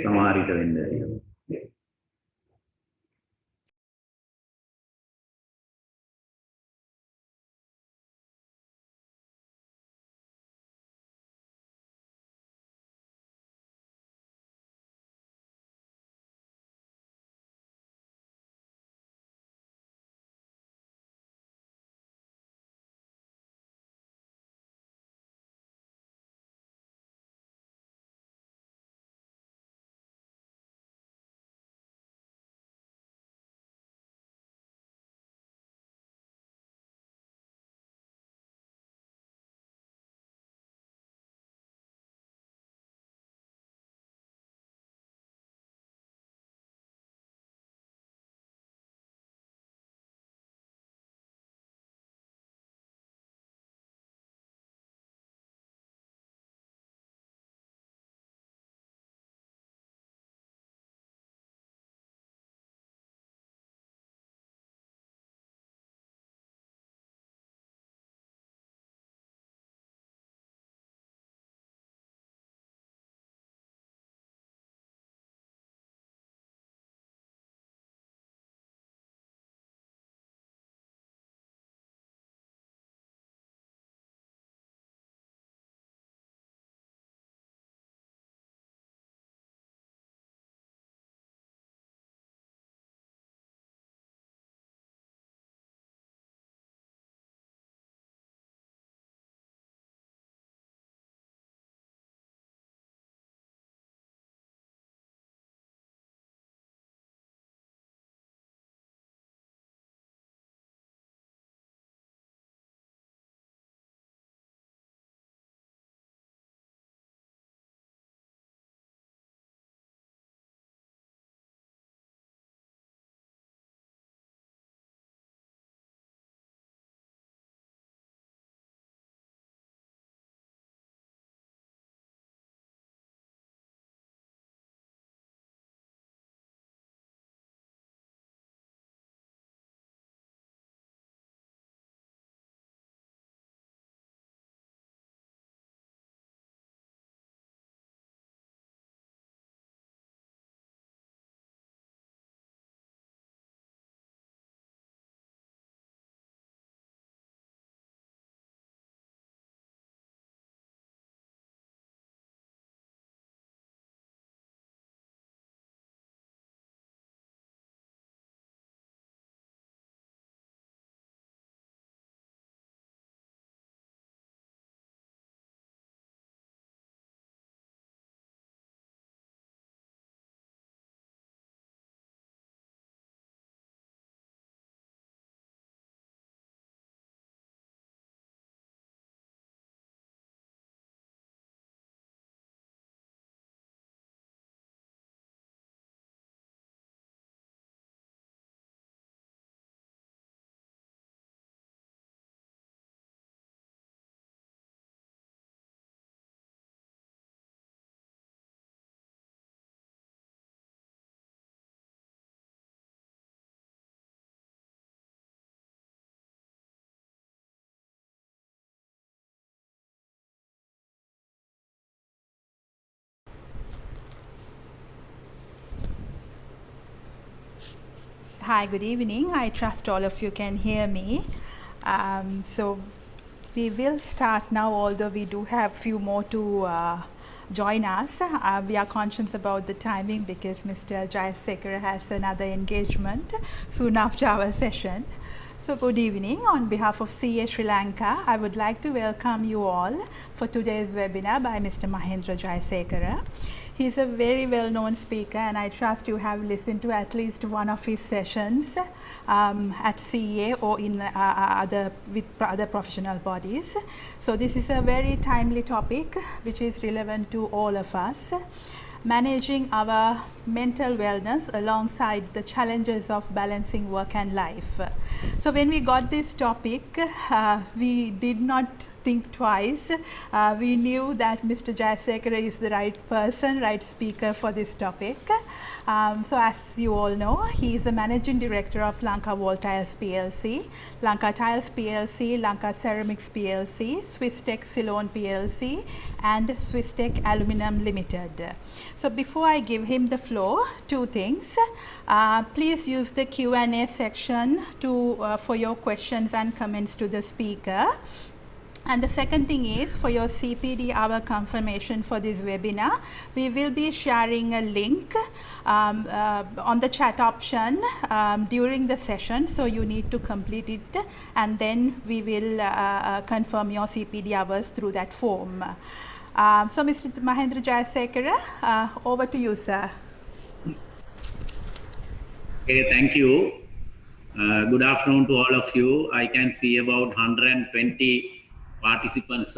සමහර විට වෙන්නේ. Hi, good evening. I trust all of you can hear me. So we will start now, although we do have few more to join us. We are conscious about the timing because Mr. Jayasekara has another engagement soon after our session. So good evening. On behalf of CA Sri Lanka, I would like to welcome you all for today's webinar by Mr. Mahendra Jayasekara. He is a very well-known speaker, and I trust you have listened to at least one of his sessions at CA or in with other professional bodies. So this is a very timely topic which is relevant to all of us. Managing our mental wellness alongside the challenges of balancing work and life. So when we got this topic, we did not think twice. We knew that Mr. Jayasekara is the right person, right speaker for this topic. So as you all know, he is the Managing Director of Lanka Wall Tiles PLC, Lanka Tiles PLC, Lanka Ceramics PLC, Swisstech Ceylon PLC, and Swisstech Aluminum Limited. So before I give him the floor, two things. Please use the Q&A section for your questions and comments to the speaker. And the second thing is, for your CPD hour confirmation for this webinar, we will be sharing a link on the chat option during the session. So you need to complete it, and then we will confirm your CPD hours through that form. So Mr. Mahendra Jayasekara, over to you, sir. Okay, thank you. Good afternoon to all of you. I can see about 120 participants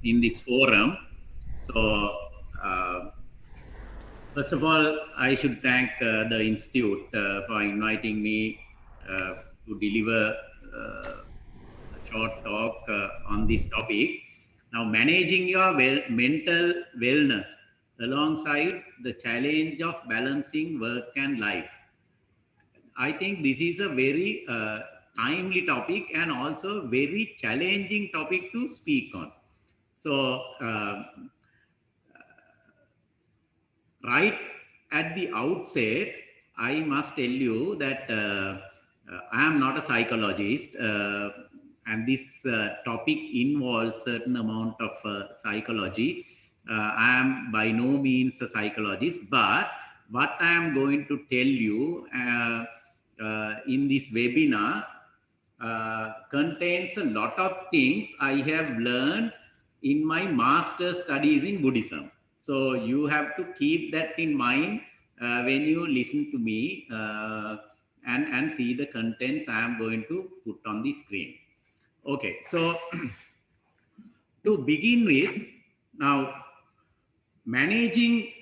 in this forum. So, first of all, I should thank the Institute for inviting me to deliver a short talk on this topic. Now, managing your mental wellness alongside the challenge of balancing work and life. I think this is a very timely topic and also very challenging topic to speak on. So, right at the outset, I must tell you that I am not a psychologist, and this topic involves certain amount of psychology. I am by no means a psychologist, but what I am going to tell you in this webinar contains a lot of things I have learned in my master's studies in Buddhism. So you have to keep that in mind when you listen to me and see the contents I am going to put on the screen. Okay, so to begin with, now managing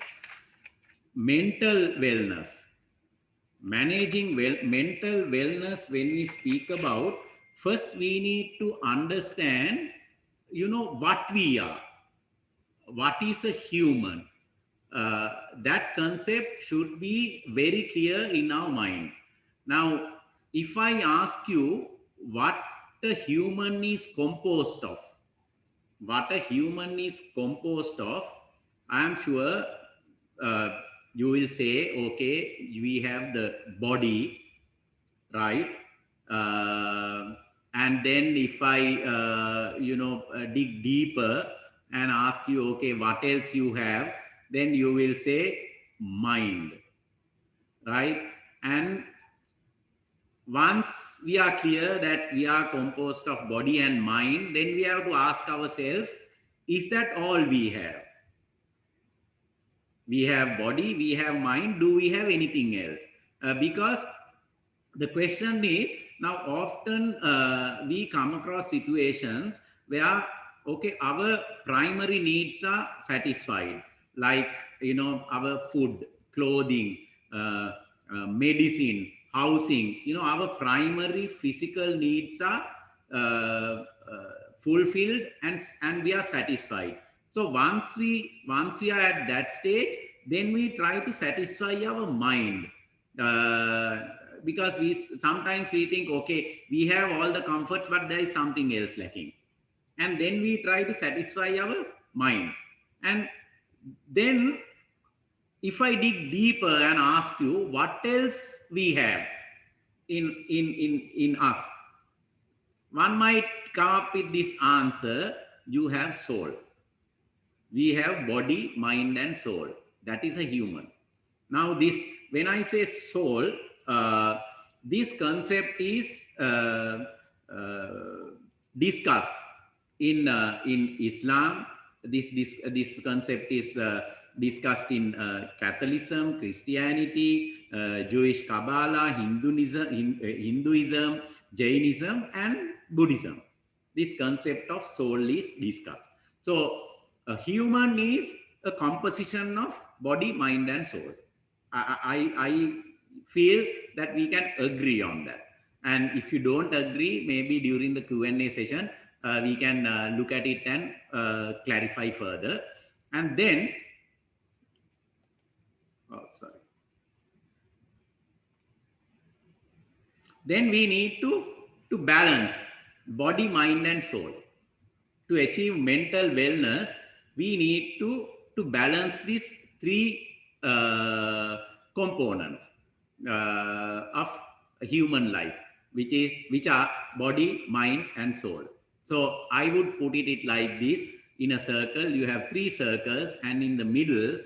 mental wellness. Managing mental wellness, when we speak about, first we need to understand, what we are. What is a human? That concept should be very clear in our mind. Now, if I ask you what a human is composed of, I am sure you will say, okay, we have the body, right? And then if I, dig deeper and ask you, okay, what else you have, then you will say mind, right? And once we are clear that we are composed of body and mind, then we have to ask ourselves, is that all we have? We have body, we have mind, do we have anything else? Because the question is, now often we come across situations where, okay, our primary needs are satisfied, like, our food, clothing, medicine, housing, our primary physical needs are fulfilled and we are satisfied. So once we are at that stage, then we try to satisfy our mind. Because sometimes we think, okay, we have all the comforts, but there is something else lacking. And then we try to satisfy our mind. And then if I dig deeper and ask you what else we have in us, one might come up with this answer: you have soul. We have body, mind, and soul. That is a human. Now this, when I say soul, this concept is discussed in Islam. This concept is discussed in Catholicism, Christianity, Jewish Kabbalah, Hinduism, Jainism, and Buddhism. This concept of soul is discussed. So a human is a composition of body, mind, and soul. I feel that we can agree on that. And if you don't agree, maybe during the Q&A session, we can look at it and clarify further. And then, then we need to balance body, mind, and soul. To achieve mental wellness, we need to balance these three components of human life, which are body, mind, and soul. So I would put it like this: in a circle, you have three circles, and in the middle,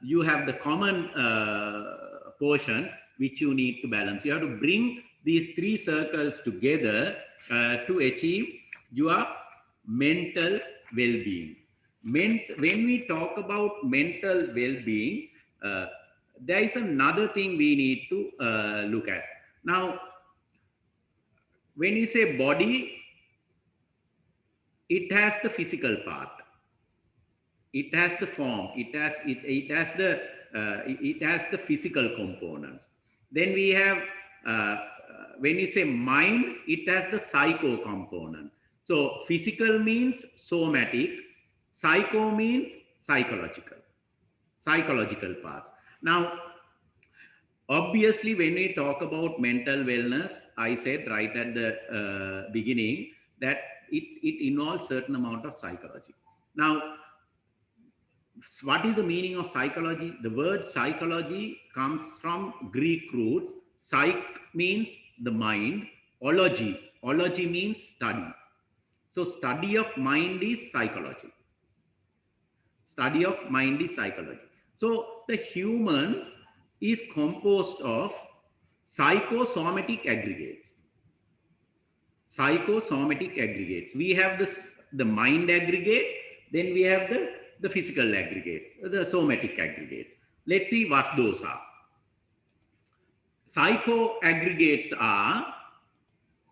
you have the common portion which you need to balance. You have to bring these three circles together to achieve your mental well-being. When we talk about mental well-being, there is another thing we need to look at. Now, when you say body, it has the physical part. It has the form. It has the physical components. Then we have, when you say mind, it has the psycho component. So physical means somatic, psycho means psychological parts. Now, obviously, when we talk about mental wellness, I said right at the beginning that it involves certain amount of psychology. Now, what is the meaning of psychology? The word psychology comes from Greek roots. Psych means the mind. Ology means study. So study of mind is psychology. Study of mind is psychology. So the human is composed of psychosomatic aggregates. We have the mind aggregates, then we have the physical aggregates, the somatic aggregates. Let's see what those are. Psycho aggregates are,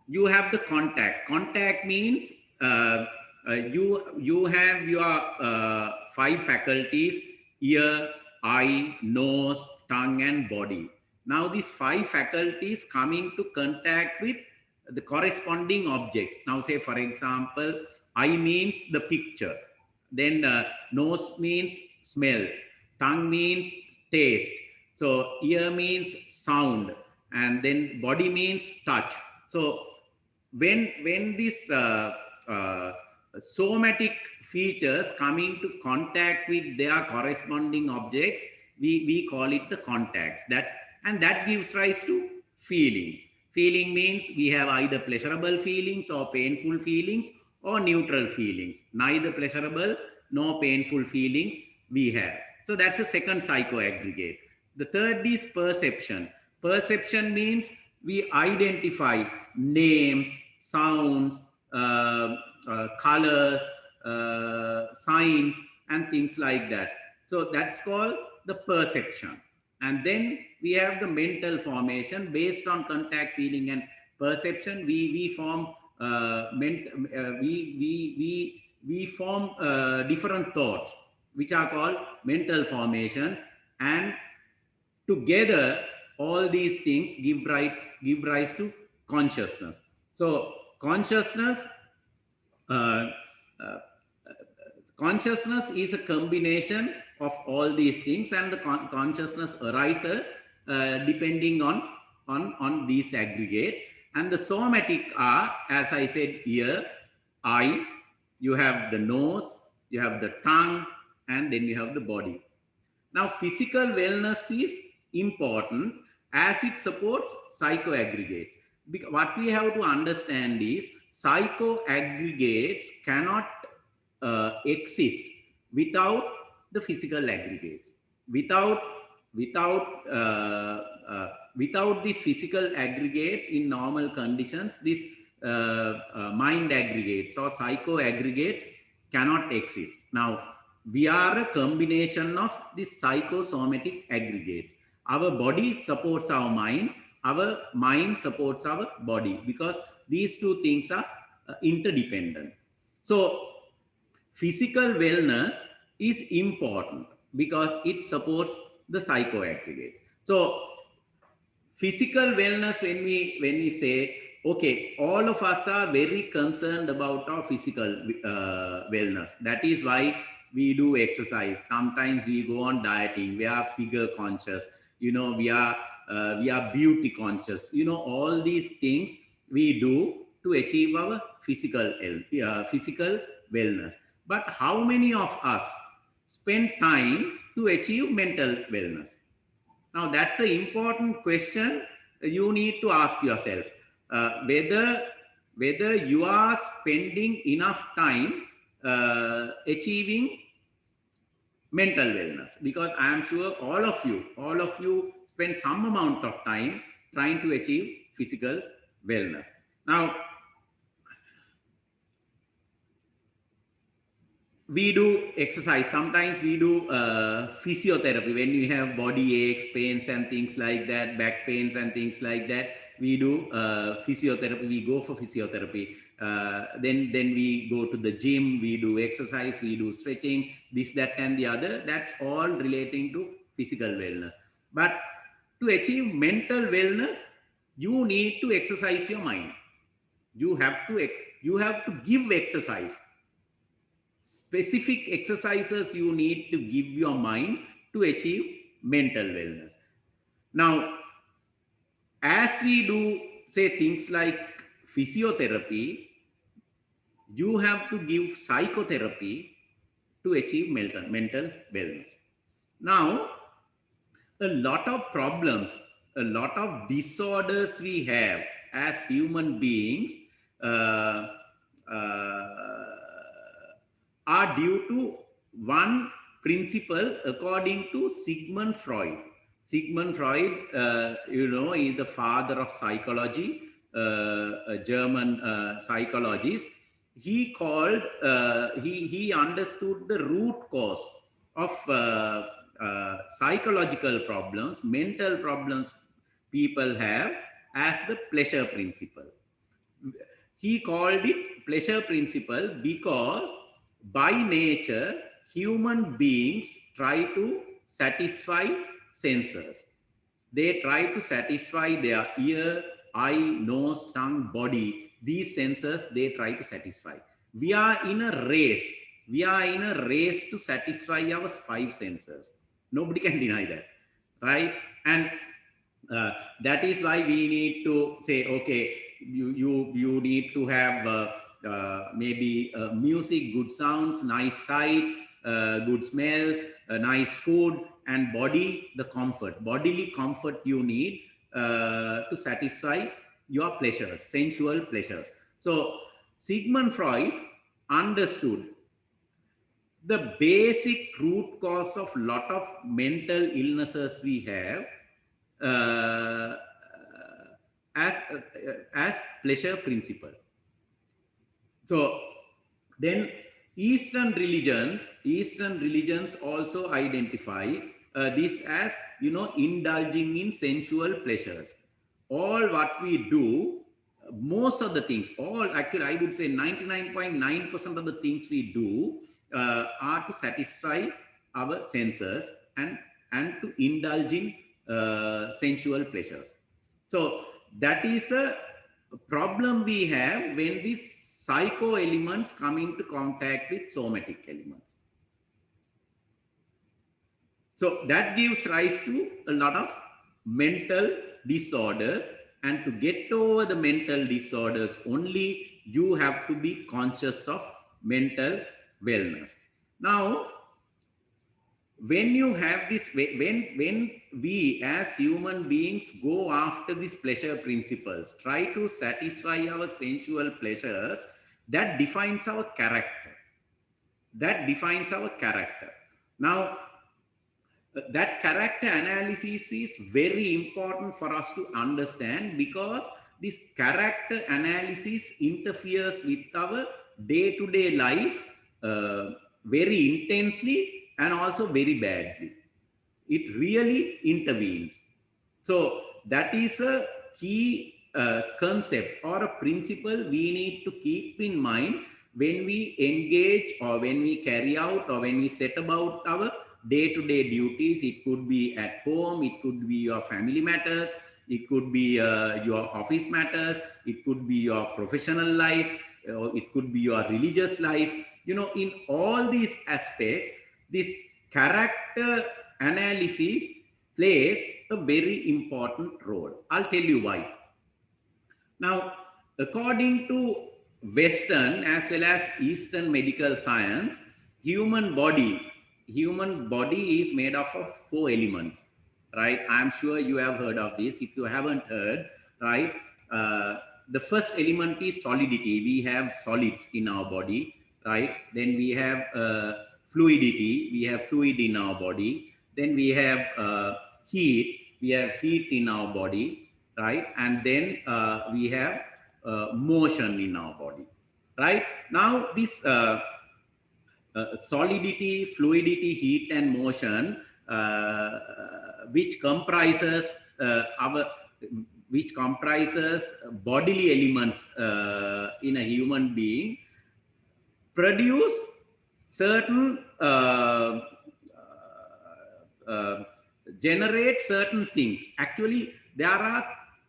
you have the contact. Contact means you have your 5 faculties: ear, eye, nose, tongue, and body. Now these 5 faculties come into contact with the corresponding objects. Now say, for example, eye means the picture, then nose means smell, tongue means taste, so ear means sound, and then body means touch. So when these somatic features come into contact with their corresponding objects, we call it the contacts. That gives rise to feeling. Feeling means we have either pleasurable feelings or painful feelings or neutral feelings. Neither pleasurable nor painful feelings we have. So that's the second psycho aggregate. The third is perception. Perception means we identify names, sounds, colors, signs, and things like that. So that's called the perception. And then we have the mental formation. Based on contact, feeling, and perception, we form different thoughts, which are called mental formations, and together all these things give rise to consciousness. So consciousness is a combination of all these things, and the consciousness arises depending on these aggregates. And the somatic are, as I said, ear, eye, you have the nose, you have the tongue, and then you have the body. Now, physical wellness is important as it supports psycho aggregates. What we have to understand is psycho aggregates cannot exist without the physical aggregates. Without these physical aggregates in normal conditions, these mind aggregates or psycho aggregates cannot exist. Now, we are a combination of these psychosomatic aggregates. Our body supports our mind supports our body, because these two things are interdependent. So physical wellness is important because it supports the psycho aggregates. So physical wellness, when we say, okay, all of us are very concerned about our physical wellness. That is why we do exercise. Sometimes we go on dieting. We are figure conscious. We are beauty conscious. All these things we do to achieve our physical health, physical wellness. But how many of us spend time to achieve mental wellness? Now, that's an important question you need to ask yourself. Whether you are spending enough time achieving mental wellness, because I am sure all of you spend some amount of time trying to achieve physical wellness. Now, we do exercise. Sometimes we do physiotherapy when you have body aches, pains, and things like that, back pains and things like that. We do physiotherapy. We go for physiotherapy. Then we go to the gym. We do exercise. We do stretching. This, that, and the other. That's all relating to physical wellness. But to achieve mental wellness, you need to exercise your mind. You have to give exercise. Specific exercises you need to give your mind to achieve mental wellness. Now, as we do say things like physiotherapy, you have to give psychotherapy to achieve mental wellness. Now, a lot of problems, a lot of disorders we have as human beings are due to one principle according to Sigmund Freud. Sigmund Freud, is the father of psychology, a German psychologist. He understood the root cause of psychological problems, mental problems people have as the pleasure principle. He called it pleasure principle because by nature, human beings try to satisfy senses. They try to satisfy their ear, eye, nose, tongue, body. These senses they try to satisfy. We are in a race. We are in a race to satisfy our five senses. Nobody can deny that, right? And that is why we need to say, okay, you need to have maybe music, good sounds, nice sights, good smells, nice food, and body, the comfort, bodily comfort you need to satisfy your pleasures, sensual pleasures. So Sigmund Freud understood the basic root cause of lot of mental illnesses we have as pleasure principle. So then Eastern religions also identify this as, indulging in sensual pleasures. All what we do, most of the things, actually I would say 99.9% of the things we do are to satisfy our senses and to indulge in sensual pleasures. So that is a problem we have when these psycho elements come into contact with somatic elements. So that gives rise to a lot of mental disorders, and to get over the mental disorders only you have to be conscious of mental wellness. Now, when you have this, when we as human beings go after these pleasure principles, try to satisfy our sensual pleasures, that defines our character. That defines our character. Now, that character analysis is very important for us to understand, because this character analysis interferes with our day-to-day life very intensely and also very badly. It really intervenes. So that is a key concept or a principle we need to keep in mind when we engage or when we carry out or when we set about our day-to-day duties. It could be at home, it could be your family matters, it could be your office matters, it could be your professional life, or it could be your religious life. In all these aspects, this character analysis plays a very important role. I'll tell you why. Now, according to Western as well as Eastern medical science, human body, human body is made up of 4 elements, right? I'm sure you have heard of this. If you haven't heard, right, the first element is solidity. We have solids in our body, right? Then we have fluidity. We have fluid in our body. Then we have heat. We have heat in our body, right? And then we have motion in our body, right? Now this solidity, fluidity, heat and motion, which comprises bodily elements in a human being, produce certain generate certain things. Actually, there are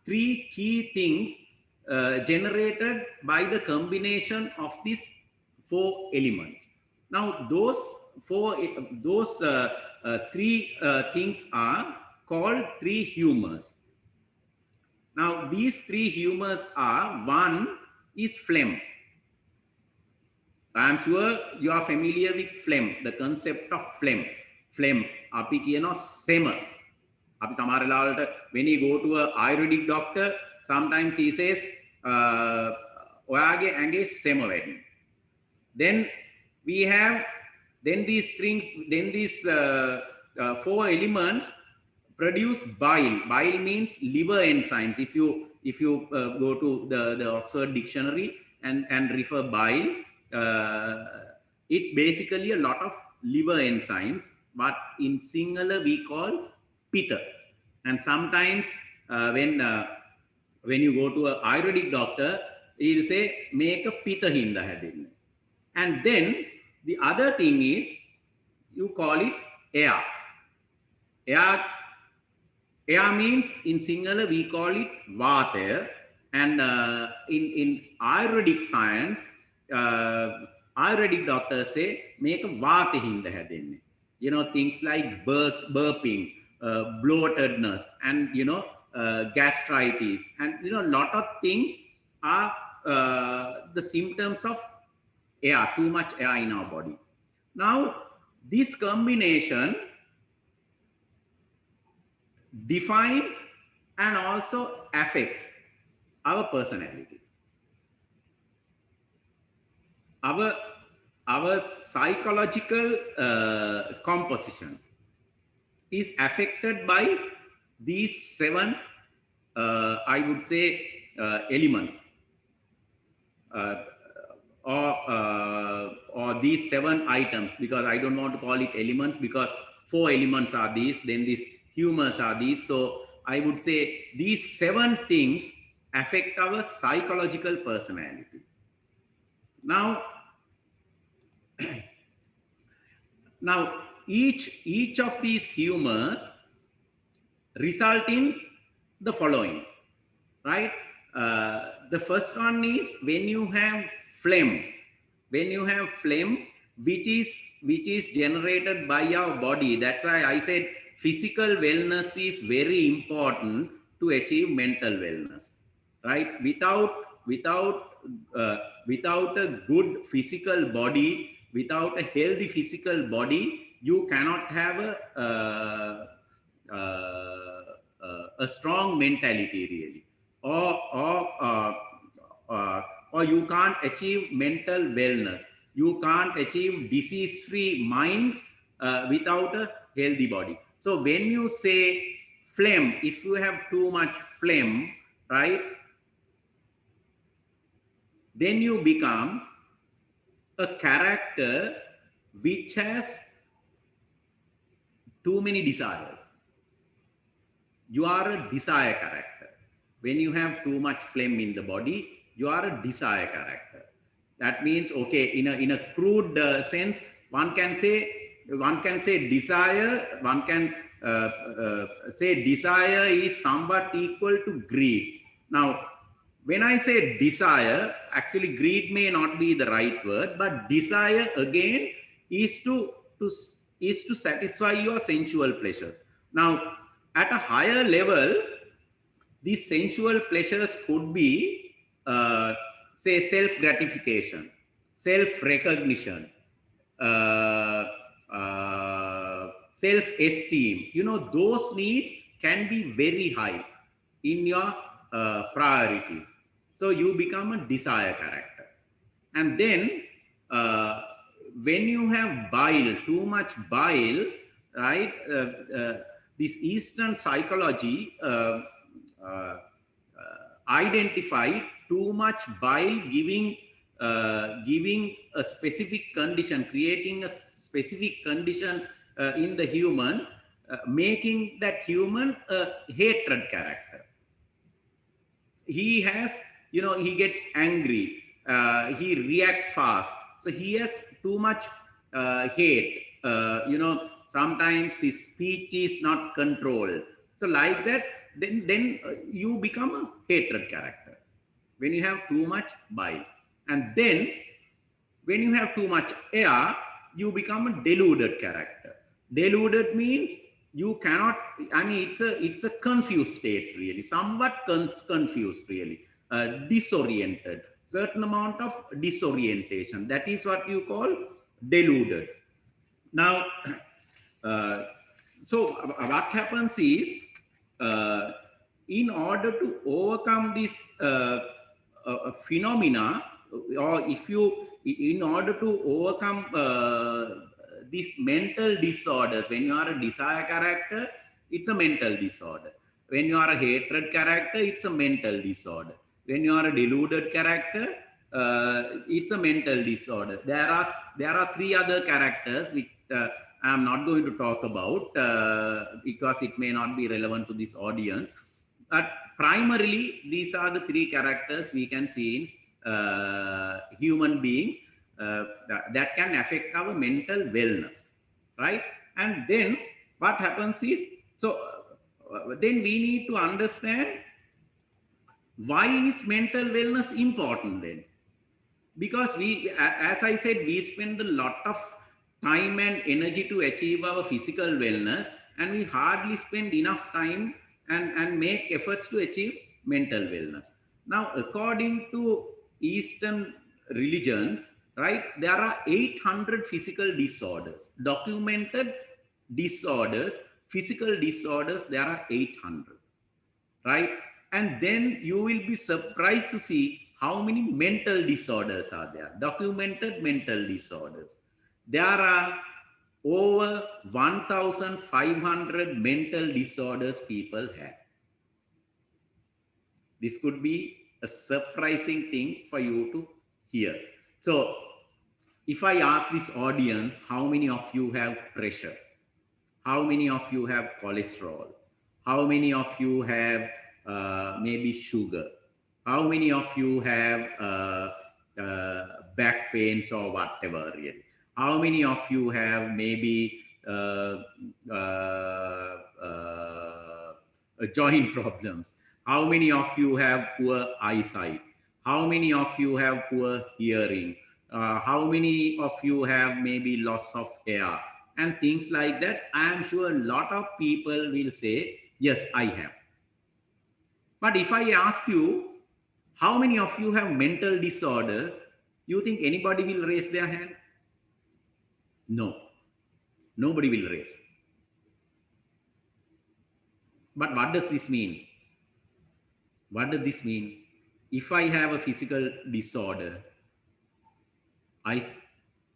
3 key things generated by the combination of these 4 elements. Now, those 3 things are called 3 humors. Now, these 3 humors are, one is phlegm. I am sure you are familiar with phlegm, the concept of phlegm. Phlegm, අපි කියනවා සෙම. අපි සමහර වෙලාවලට when you go to a Ayurvedic doctor, sometimes he says ඔයාගේ ඇඟේ සෙම වැඩි. Then we have these 4 elements produce bile. Bile means liver enzymes. If you go to the Oxford dictionary and refer bile, it's basically a lot of liver enzymes, but in Sinhala we call pitta. And sometimes when you go to an Ayurvedic doctor, he'll say make a pitta hinda hadinne. And then the other thing is, you call it air. Air means in Sinhala we call it vata, and in Ayurvedic science, Ayurvedic doctors say make a vata hinda hadinne. Things like burping, bloatedness, and gastritis, and a lot of things are the symptoms of air, too much air in our body. Now, this combination defines and also affects our personality, our psychological composition is affected by these 7 I would say elements, or these 7 items, because I don't want to call it elements, because 4 elements are these, then these humors are these. So I would say these 7 things affect our psychological personality. Now each of these humors result in the following, right? The first one is when you have phlegm, which is generated by our body. That's why I said physical wellness is very important to achieve mental wellness, right? Without a good physical body, without a healthy physical body, you cannot have a strong mentality really, or you can't achieve mental wellness. You can't achieve disease-free mind without a healthy body. So when you say phlegm, if you have too much phlegm, right, then you become a character which has too many desires. You are a desire character. When you have too much phlegm in the body, you are a desire character. That means, okay, in a crude sense, one can say desire, one can say desire is somewhat equal to greed. Now, when I say desire, actually greed may not be the right word, but desire again is to satisfy your sensual pleasures. Now, at a higher level, these sensual pleasures could be, say, self-gratification, self-recognition, uh, self-esteem. You know, those needs can be very high in your priorities. So you become a desire character. And then when you have bile, too much bile, right? This Eastern psychology identified too much bile giving a specific condition, creating a specific condition in the human, making that human a hatred character. He has, you know, he gets angry, he reacts fast, so he has too much hate, you know, sometimes his speech is not controlled, so like that, then you become a hatred character when you have too much bile. And then when you have too much air, you become a deluded character. Deluded means you cannot, I mean, it's a confused state, really, somewhat confused, really, disoriented, certain amount of disorientation. That is what you call deluded. Now, so what happens is, in order to overcome this phenomena, or if you, in order to overcome these mental disorders, when you are a desire character, it's a mental disorder. When you are a hatred character, it's a mental disorder. When you are a deluded character, it's a mental disorder. There are three other characters which I am not going to talk about because it may not be relevant to this audience. But primarily, these are the three characters we can see in human beings that can affect our mental wellness, right? And then what happens is, so then we need to understand, why is mental wellness important then? Because we, as I said, we spend a lot of time and energy to achieve our physical wellness, and we hardly spend enough time and make efforts to achieve mental wellness. Now, according to Eastern religions, right, there are 800 physical disorders, documented disorders, physical disorders, there are 800, right? And then you will be surprised to see how many mental disorders are there, documented mental disorders. There are over 1,500 mental disorders people have. This could be a surprising thing for you to hear. So, if I ask this audience, how many of you have pressure? How many of you have cholesterol? How many of you have maybe sugar? How many of you have back pains or whatever, really? How many of you have maybe joint problems? How many of you have poor eyesight? How many of you have poor hearing? How many of you have maybe loss of hair? And things like that. I am sure a lot of people will say, yes, I have. But if I ask you, how many of you have mental disorders, you think anybody will raise their hand? No, nobody will raise. But what does this mean? What does this mean? If I have a physical disorder, I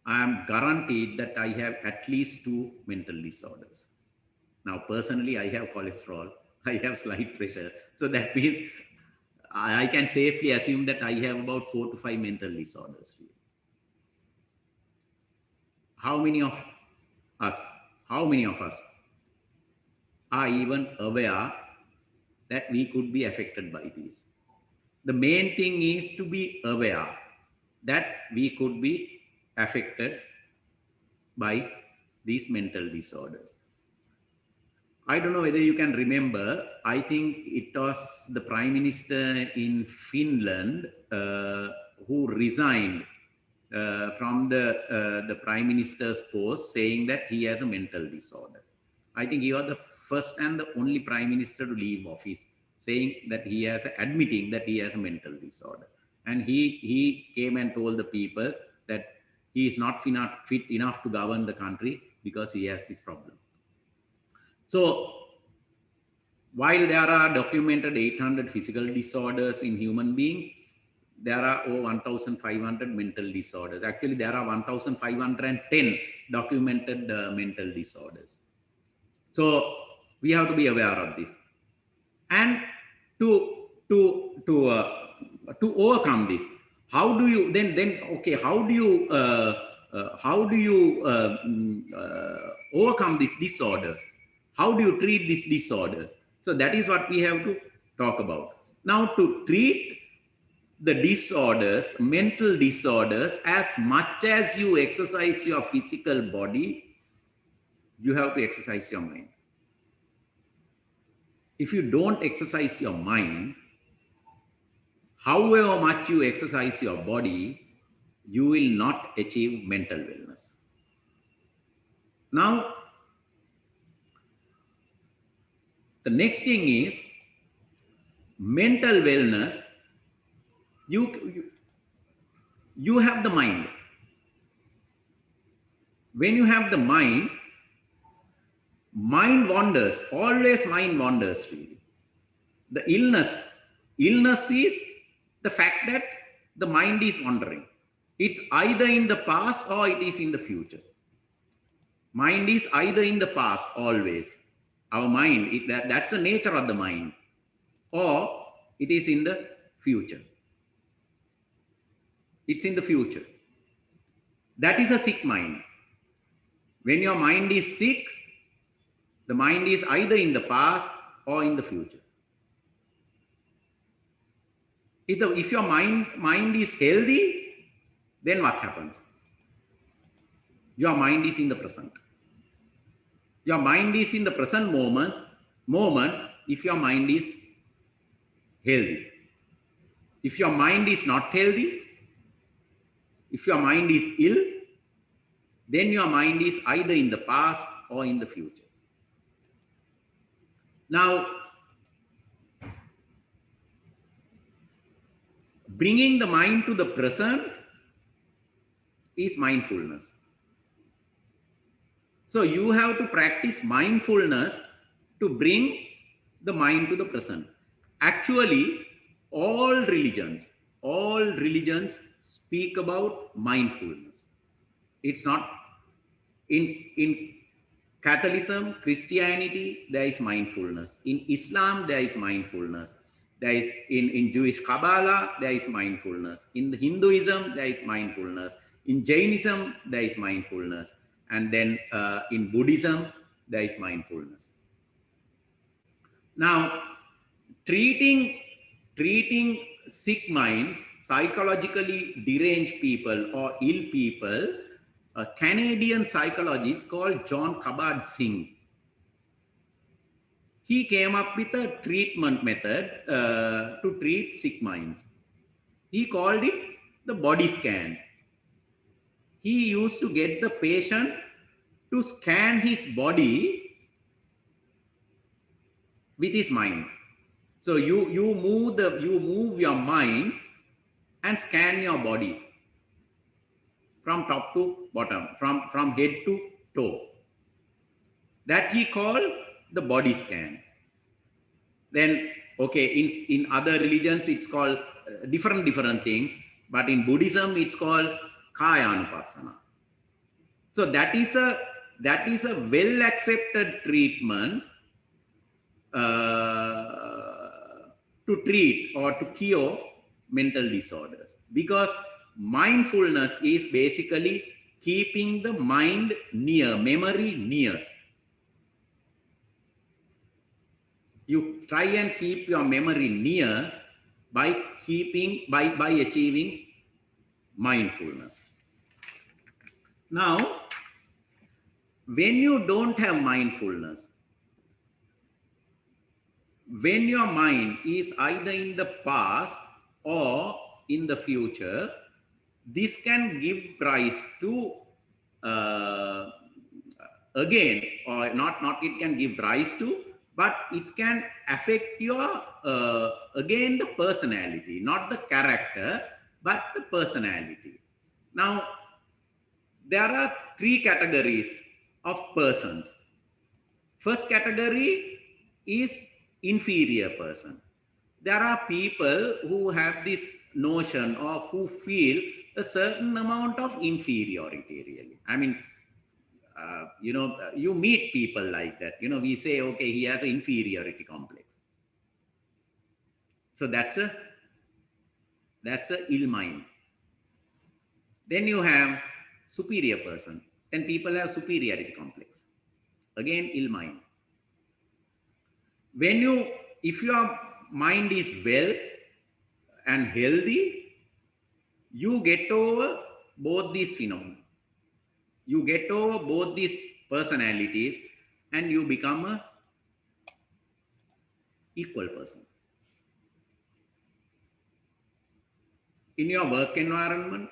am guaranteed that I have at least 2 mental disorders. Now, personally, I have cholesterol, I have slight pressure. So that means I can safely assume that I have about 4 to 5 mental disorders. How many of us are even aware that we could be affected by these? The main thing is to be aware that we could be affected by these mental disorders. I don't know whether you can remember. I think it was the Prime Minister in Finland who resigned from the Prime Minister's post, saying that he has a mental disorder. I think he was the first and the only Prime Minister to leave office, saying that he has, admitting that he has a mental disorder. And he came and told the people that he is not fit enough to govern the country because he has this problem. So while there are documented 800 physical disorders in human beings, there are over 1,500 mental disorders. Actually, there are 1,510 documented mental disorders. So we have to be aware of this. And to overcome this, how do you okay? How do you overcome these disorders? How do you treat these disorders? So that is what we have to talk about. Now, to treat the disorders, mental disorders, as much as you exercise your physical body, you have to exercise your mind. If you don't exercise your mind, however much you exercise your body, you will not achieve mental wellness. Now, the next thing is mental wellness. You have the mind. When you have the mind wanders, always mind wanders really. The illness is the fact that the mind is wandering. It's either in the past or it is in the future. Mind is either in the past always. Our mind, that's the nature of the mind. Or it is in the future. It's in the future. That is a sick mind. When your mind is sick, the mind is either in the past or in the future. If your mind is healthy, then what happens? Your mind is in the present. Your mind is in the present moment if your mind is healthy. If your mind is not healthy, if your mind is ill, then your mind is either in the past or in the future. Now, bringing the mind to the present is mindfulness. So you have to practice mindfulness to bring the mind to the present. Actually, all religions speak about mindfulness. It's not in Catholicism, Christianity, there is mindfulness. In Islam, there is mindfulness. There is in Jewish Kabbalah, there is mindfulness. In Hinduism, there is mindfulness. In Jainism, there is mindfulness. And then in Buddhism, there is mindfulness. Now, treating sick minds, psychologically deranged people or ill people, a Canadian psychologist called John Kabat-Zinn, he came up with a treatment method to treat sick minds. He called it the body scan. He used to get the patient to scan his body with his mind. So you move your mind and scan your body from top to bottom, from head to toe. That he called the body scan. Then, okay, in other religions it's called different things, but in Buddhism it's called Kaya Anupassana. So that is a well accepted treatment to treat or to cure mental disorders, because mindfulness is basically keeping the mind near, memory near. You try and keep your memory near by achieving mindfulness. Now, when you don't have mindfulness, when your mind is either in the past or in the future, this can give rise to again, or not it can give rise to, but it can affect your again the personality, not the character, but the personality. Now there are three categories of persons. First category is inferior person. There are people who have this notion or who feel a certain amount of inferiority, really. I mean, you meet people like that. We say, okay, he has an inferiority complex. So that's a ill mind. Then you have superior person. Then people have superiority complex. Again, ill mind. If your mind is well and healthy, you get over both these phenomena. You get over both these personalities and you become a equal person. In your work environment,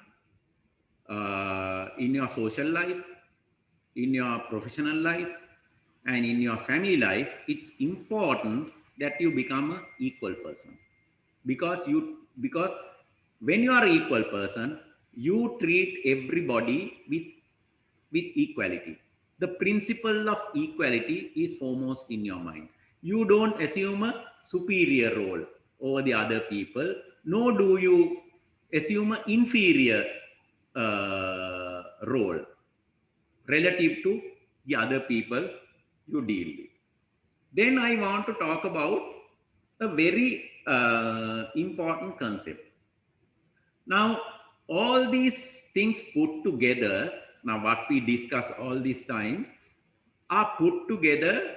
in your social life, in your professional life, and in your family life, it's important that you become an equal person. Because when you are an equal person, you treat everybody with equality. The principle of equality is foremost in your mind. You don't assume a superior role over the other people, nor do you assume an inferior role relative to the other people you deal with. Then I want to talk about a very important concept. Now, all these things put together, now what we discuss all this time, are put together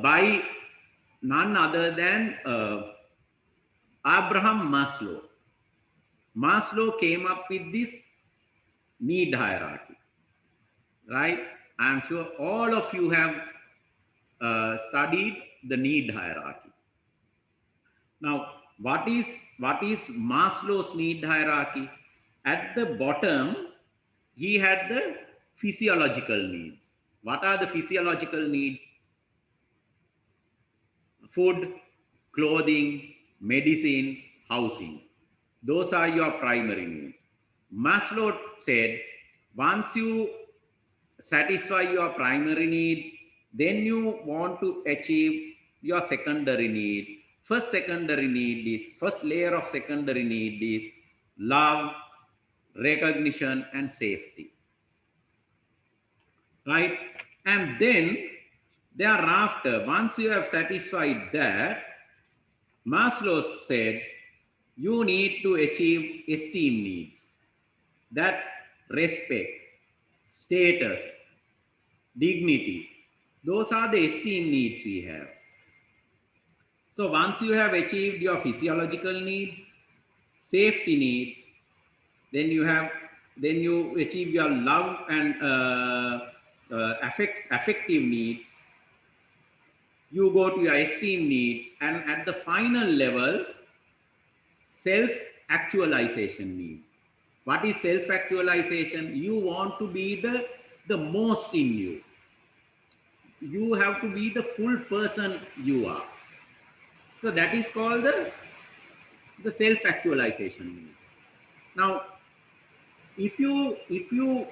by none other than Abraham Maslow. Maslow came up with this need hierarchy, right? I'm sure all of you have studied the need hierarchy. Now, what is Maslow's need hierarchy? At the bottom, he had the physiological needs. What are the physiological needs? Food, clothing, medicine, housing. Those are your primary needs. Maslow said, once you satisfy your primary needs, then you want to achieve your secondary needs. First layer of secondary need is love, recognition, and safety. Right? And then thereafter, once you have satisfied that, Maslow said, you need to achieve esteem needs. That's respect, status, dignity. Those are the esteem needs we have. So once you have achieved your physiological needs, safety needs, then you achieve your love and affective needs. You go to your esteem needs, and at the final level, self-actualization need. What is self-actualization? You want to be the most in you. You have to be the full person you are. So that is called the self-actualization need. Now, if you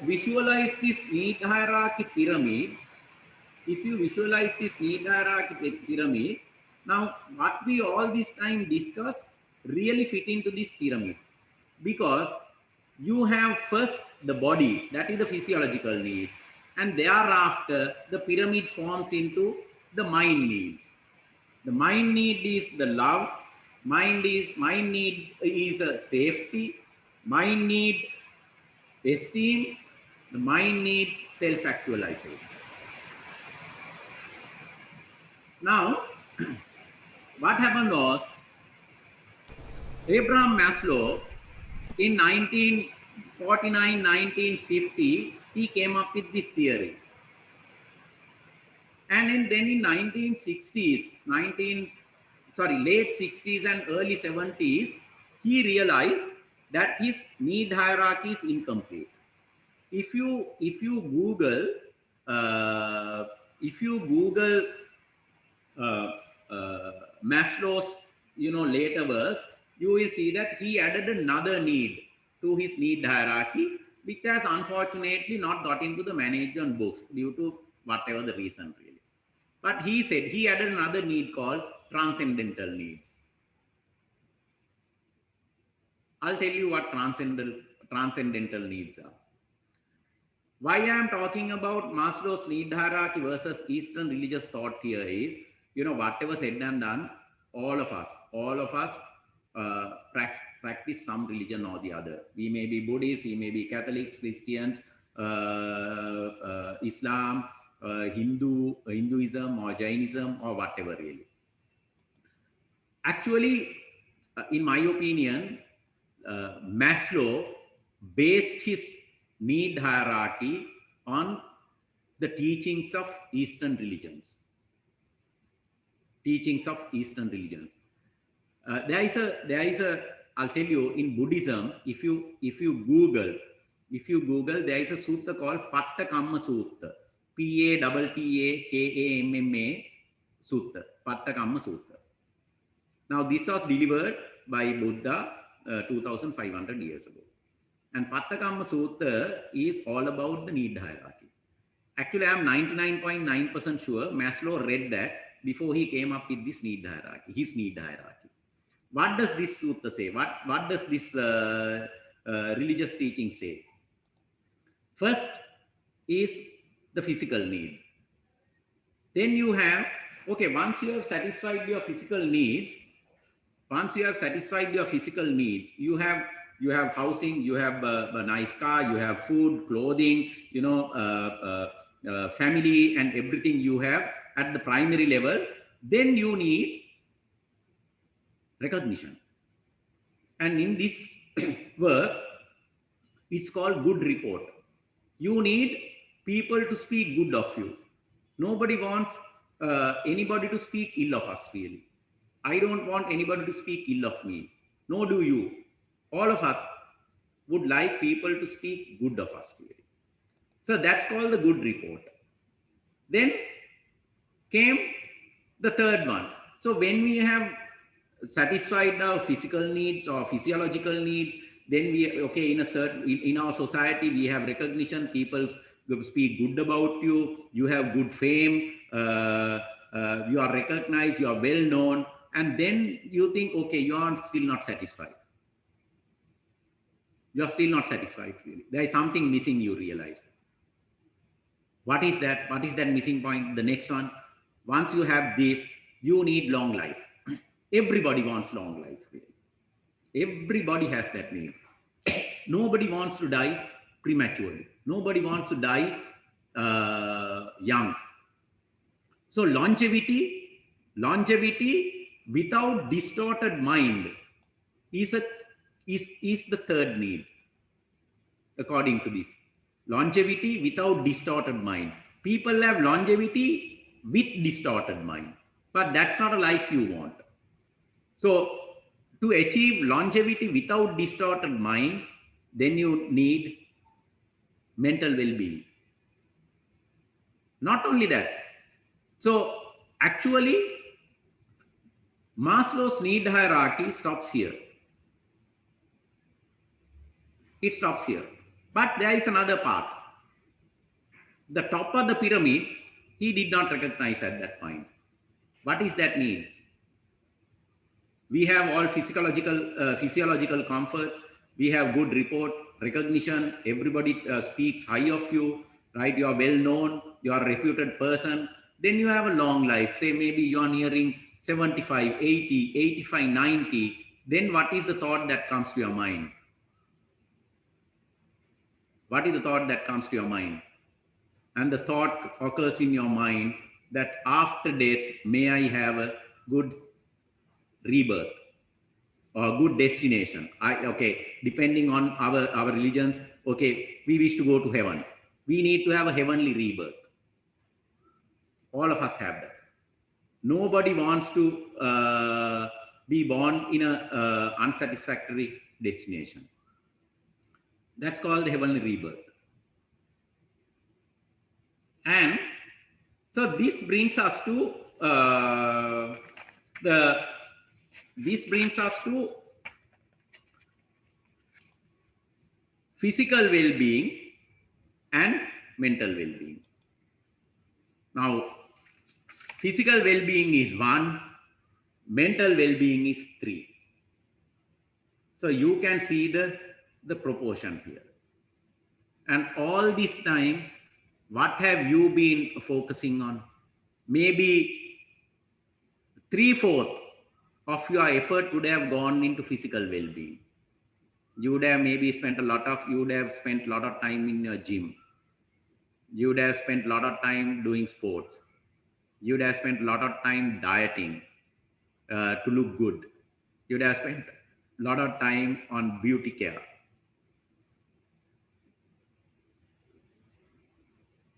visualize this need hierarchy pyramid, now what we all this time discuss really fit into this pyramid, because you have first the body, that is the physiological need, and thereafter the pyramid forms into the mind needs. The mind need is the love, mind need is a safety, mind need esteem, the mind needs self-actualization. Now, what happened was, Abraham Maslow in 1949, 1950, he came up with this theory. And then in 1960s, late 60s and early 70s, he realized that his need hierarchy is incomplete. If you Google, uh, if you Google uh, Maslow's later works, you will see that he added another need to his need hierarchy, which has unfortunately not got into the management books due to whatever the reason really. But he said he added another need called transcendental needs. I'll tell you what transcendental needs are. Why I am talking about Maslow's need hierarchy versus Eastern religious thought here is, whatever said and done, all of us practice some religion or the other. We may be Buddhists, we may be Catholics, Christians, Islam, Hinduism or Jainism or whatever really. Actually, in my opinion, Maslow based his need hierarchy on the teachings of Eastern religions. There is a, I'll tell you, in Buddhism, if you Google, there is a sutta called Patta Kamma Sutta, Pattakamma Sutta, Patta Kamma Sutta. Now, this was delivered by Buddha 2,500 years ago. And Patta Kamma Sutta is all about the need hierarchy. Actually, I am 99.9% sure Maslow read that before he came up with this need hierarchy, his need hierarchy. What does this sutta say? What does this religious teaching say? First is the physical need. Then you have, okay, once you have satisfied your physical needs, you have housing, you have a nice car, you have food, clothing, family and everything you have at the primary level. Then you need recognition. And in this work, it's called good report. You need people to speak good of you. Nobody wants anybody to speak ill of us, really. I don't want anybody to speak ill of me. Nor do you. All of us would like people to speak good of us, really. So that's called the good report. Then came the third one. So when we have satisfied our physical needs or physiological needs, then in our society, we have recognition, people speak good about you, you have good fame, you are recognized, you are well known, and then you think, okay, you are still not satisfied. You are still not satisfied, really. There is something missing, you realize. What is that? What is that missing point? The next one, once you have this, you need long life. Everybody wants long life, really. Everybody has that need. Nobody wants to die prematurely. Nobody wants to die young. So longevity without distorted mind is the third need, according to this. Longevity without distorted mind. People have longevity with distorted mind, but that's not a life you want. So to achieve longevity without distorted mind, then you need mental well-being. Not only that. So actually, Maslow's need hierarchy stops here. It stops here. But there is another part. The top of the pyramid, he did not recognize at that point. What is that need? We have all physiological comforts. We have good report, recognition. Everybody speaks high of you, right? You are well known. You are a reputed person. Then you have a long life. Say maybe you are nearing 75, 80, 85, 90. Then what is the thought that comes to your mind? What is the thought that comes to your mind? And the thought occurs in your mind that after death, may I have a good rebirth or good destination. Depending on our religions, okay, we wish to go to heaven. We need to have a heavenly rebirth. All of us have that. Nobody wants to be born in a unsatisfactory destination. That's called the heavenly rebirth. And so this brings us to physical well-being and mental well-being. Now, physical well-being is 1, mental well-being is 3. So you can see the proportion here. And all this time, what have you been focusing on? Maybe 3/4 of your effort would have gone into physical well-being. You would have maybe spent a lot of time in your gym. You would have spent a lot of time doing sports. You would have spent a lot of time dieting to look good. You would have spent a lot of time on beauty care.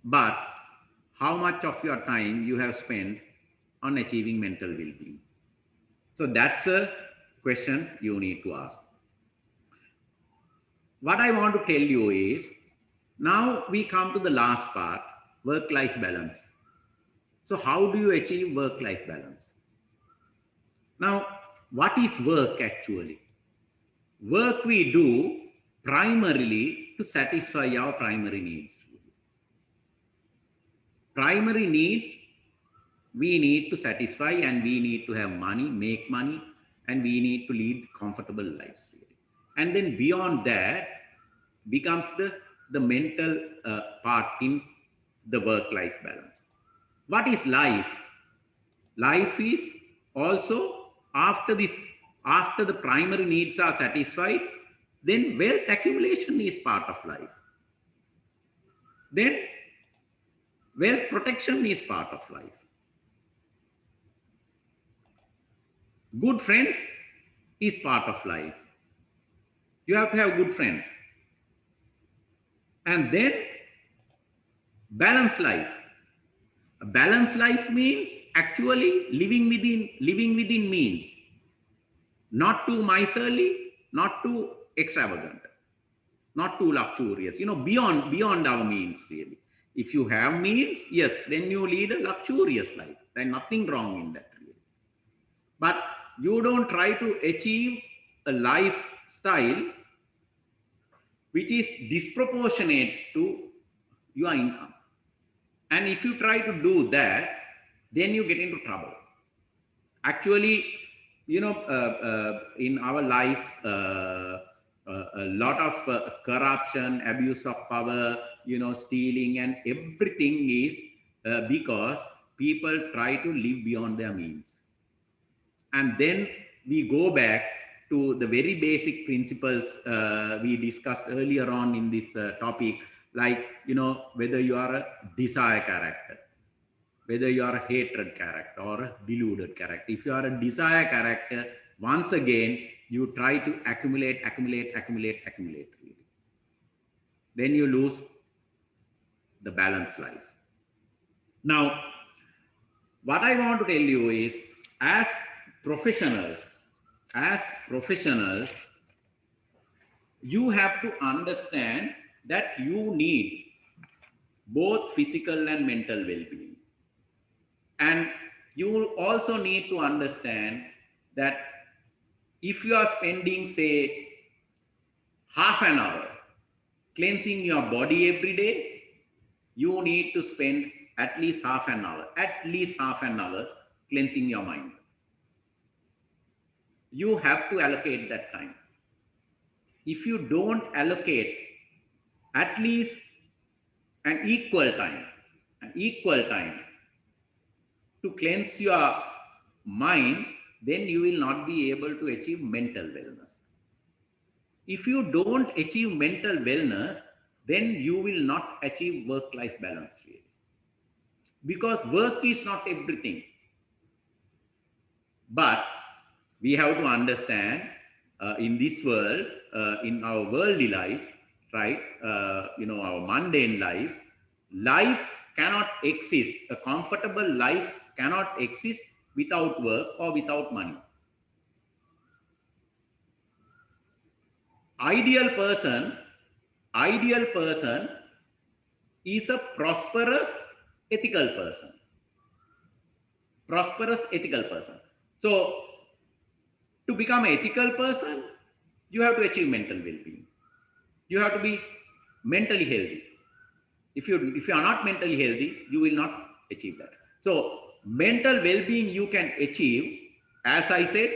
But how much of your time you have spent on achieving mental well-being? So that's a question you need to ask. What I want to tell you is, now we come to the last part, work-life balance. So how do you achieve work-life balance? Now, what is work actually? Work we do primarily to satisfy our primary needs. Primary needs we need to satisfy, and we need to have money, make money, and we need to lead comfortable lives. And then beyond that becomes the mental part in the work-life balance. What is life? Life is also after the primary needs are satisfied, then wealth accumulation is part of life. Then wealth protection is part of life. Good friends is part of life. You have to have good friends. And then balanced life. A balanced life means actually living within means. Not too miserly, not too extravagant, not too luxurious, beyond our means really. If you have means, yes, then you lead a luxurious life. There's nothing wrong in that really. But you don't try to achieve a lifestyle which is disproportionate to your income. And if you try to do that, then you get into trouble. Actually, in our life, a lot of corruption, abuse of power, stealing, and everything is because people try to live beyond their means. And then we go back to the very basic principles we discussed earlier on in this topic, like, whether you are a desire character, whether you are a hatred character or a deluded character. If you are a desire character, once again, you try to accumulate. Really. Then you lose the balanced life. Now, what I want to tell you is, as professionals, you have to understand that you need both physical and mental well-being. And you will also need to understand that if you are spending, say, half an hour cleansing your body every day, you need to spend at least half an hour cleansing your mind. You have to allocate that time. If you don't allocate at least an equal time to cleanse your mind, then you will not be able to achieve mental wellness. If you don't achieve mental wellness, then you will not achieve work-life balance really. Because work is not everything. But we have to understand in this world, in our worldly lives, right? Our mundane life cannot exist. A comfortable life cannot exist without work or without money. Ideal person is a prosperous, ethical person. Prosperous, ethical person. So, to become an ethical person, you have to achieve mental well-being. You have to be mentally healthy. If you are not mentally healthy, you will not achieve that. So, mental well-being you can achieve, as I said,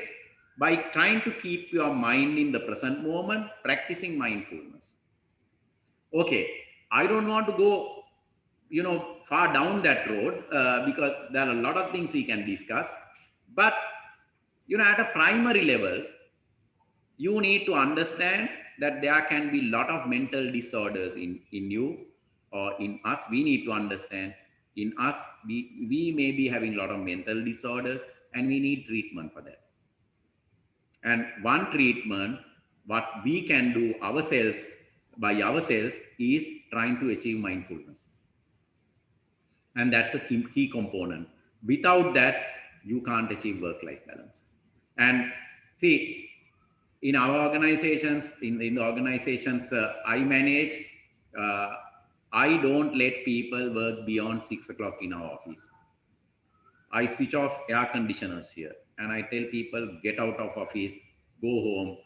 by trying to keep your mind in the present moment, practicing mindfulness. Okay, I don't want to go far down that road because there are a lot of things we can discuss, but at a primary level you need to understand that there can be a lot of mental disorders in you or in us. We need to understand in us we may be having a lot of mental disorders and we need treatment for that. And one treatment what we can do by ourselves is trying to achieve mindfulness. And that's a key component. Without that, you can't achieve work-life balance. And see, in our organizations, in the organizations I manage, I don't let people work beyond 6 o'clock in our office. I switch off air conditioners here and I tell people, get out of office, go home.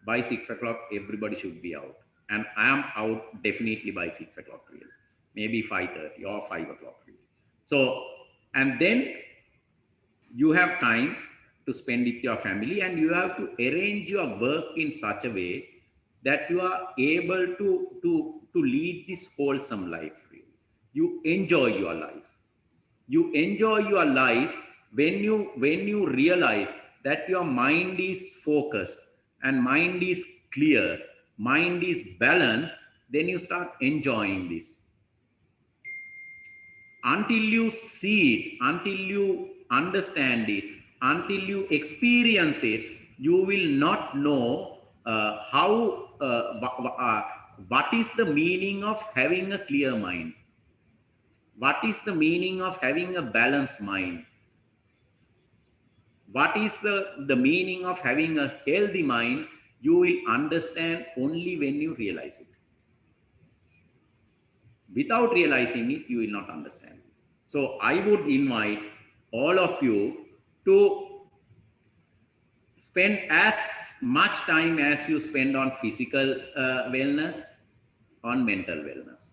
By 6 o'clock, everybody should be out. And I am out definitely by 6 o'clock, really. Maybe 5:30 or 5 o'clock. Really. So, and then you have time to spend with your family and you have to arrange your work in such a way that you are able to lead this wholesome life. Really. You enjoy your life. You enjoy your life when you realize that your mind is focused and mind is clear, mind is balanced, then you start enjoying this. Until you see it, until you understand it, until you experience it, you will not know what is the meaning of having a clear mind. What is the meaning of having a balanced mind? What is the meaning of having a healthy mind? You will understand only when you realize it. Without realizing it, you will not understand this. So I would invite all of you to spend as much time as you spend on physical wellness, on mental wellness.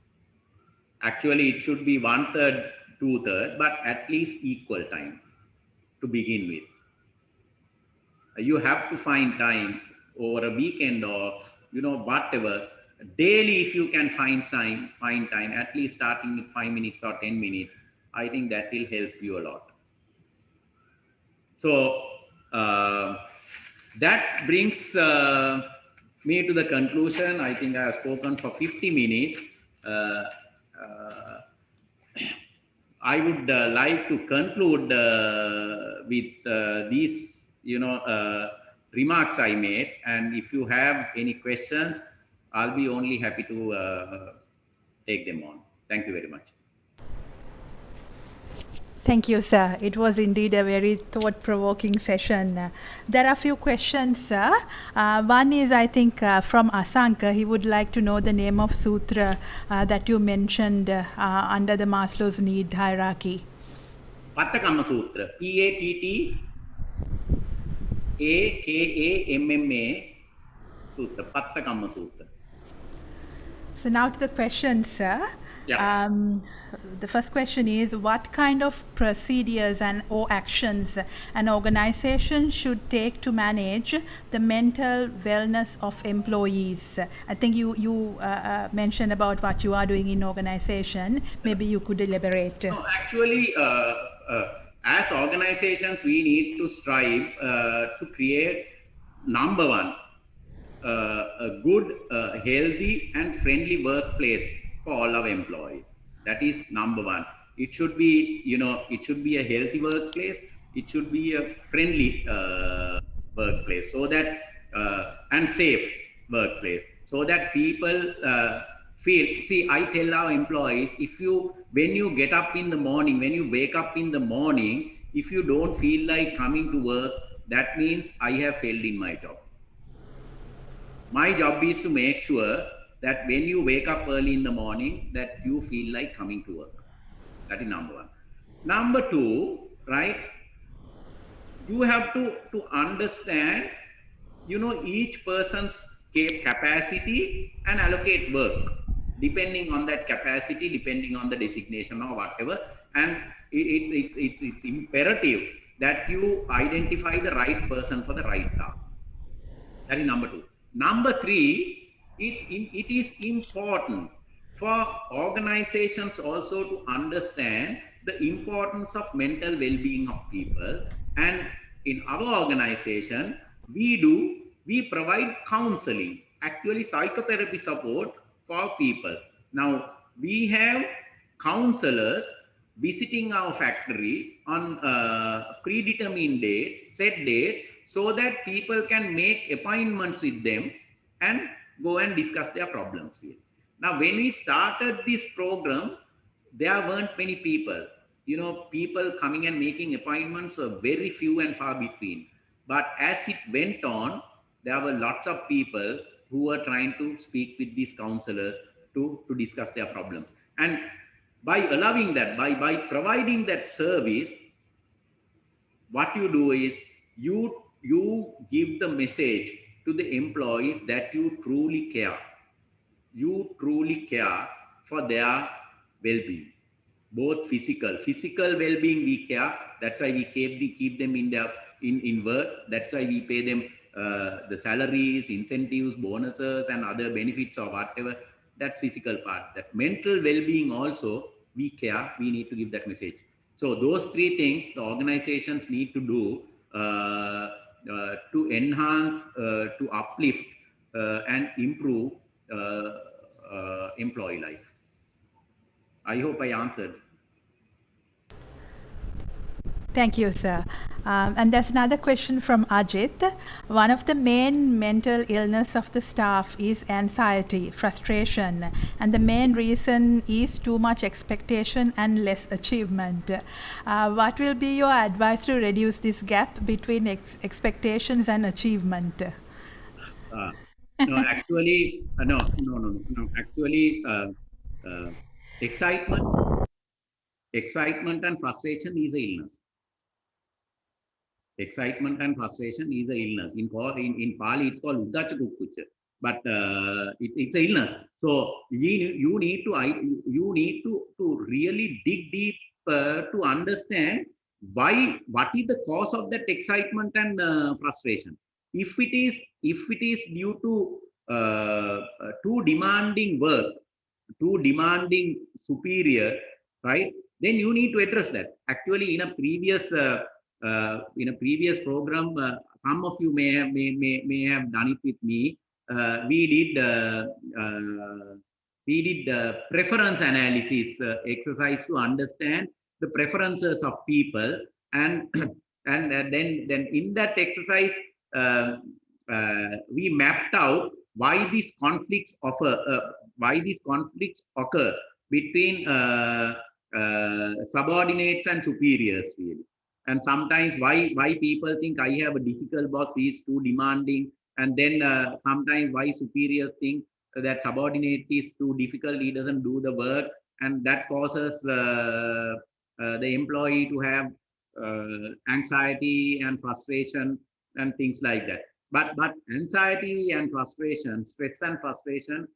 Actually, it should be 1/3, 2/3, but at least equal time to begin with. You have to find time over a weekend or whatever. Daily, if you can find time, at least starting with 5 minutes or 10 minutes, I think that will help you a lot. So that brings me to the conclusion. I think I have spoken for 50 minutes. I would like to conclude with these, remarks I made. And if you have any questions, I'll be only happy to take them on. Thank you very much. Thank you, sir. It was indeed a very thought-provoking session. There are a few questions, sir. One is, I think, from Asanka. He would like to know the name of sutra that you mentioned under the Maslow's need hierarchy. Patta Kamma Sutra. P-A-T-T-A-K-A-M-M-A Sutra. Patta Kamma Sutra. So now to the questions, sir. Yeah. The first question is, what kind of procedures or actions an organization should take to manage the mental wellness of employees? I think you mentioned about what you are doing in organization. Maybe you could elaborate. No, actually, as organizations, we need to strive to create, number one, a good, healthy and friendly workplace for all our employees. That is number one. It should be, it should be a healthy workplace. It should be a friendly workplace, so that and safe workplace, so that people feel, see, I tell our employees, when you get up in the morning, when you wake up in the morning, if you don't feel like coming to work, that means I have failed in my job. My job is to make sure that when you wake up early in the morning, that you feel like coming to work. That is number one. Number two, right? You have to understand, each person's capacity and allocate work depending on that capacity, depending on the designation or whatever. And it's imperative that you identify the right person for the right task. That is number two. Number three, it is important for organizations also to understand the importance of mental well-being of people. And in our organization, we provide counseling, actually psychotherapy support for people. Now, we have counselors visiting our factory on predetermined dates, set dates, so that people can make appointments with them and go and discuss their problems here. Now, when we started this program, there weren't many people. People coming and making appointments were very few and far between. But as it went on, there were lots of people who were trying to speak with these counselors to discuss their problems. And by allowing that, by providing that service, what you do is you give the message to the employees that you truly care. You truly care for their well-being, both physical well-being we care. That's why we keep them in work. That's why we pay them the salaries, incentives, bonuses, and other benefits or whatever. That's physical part. That mental well-being also, we care. We need to give that message. So those three things the organizations need to do to enhance, to uplift, and improve employee life. I hope I answered. Thank you, sir. And there's another question from Ajit. One of the main mental illness of the staff is anxiety, frustration, and the main reason is too much expectation and less achievement. What will be your advice to reduce this gap between expectations and achievement? No, actually, no. Actually, excitement and frustration is an illness. Excitement and frustration is an illness. In Pali, it's called Uddacha Kukkucha, but it's an illness. So you need to really dig deep to understand what is the cause of that excitement and frustration. If it is due to too demanding work, too demanding superior, right? Then you need to address that. Actually, in a previous program, some of you may have done it with me. We did preference analysis exercise to understand the preferences of people, and then in that exercise we mapped out why these conflicts occur between subordinates and superiors, really. And sometimes why people think I have a difficult boss, is too demanding, and then sometimes why superiors think that subordinate is too difficult, he doesn't do the work, and that causes the employee to have anxiety and frustration and things like that. But anxiety and frustration, stress and frustration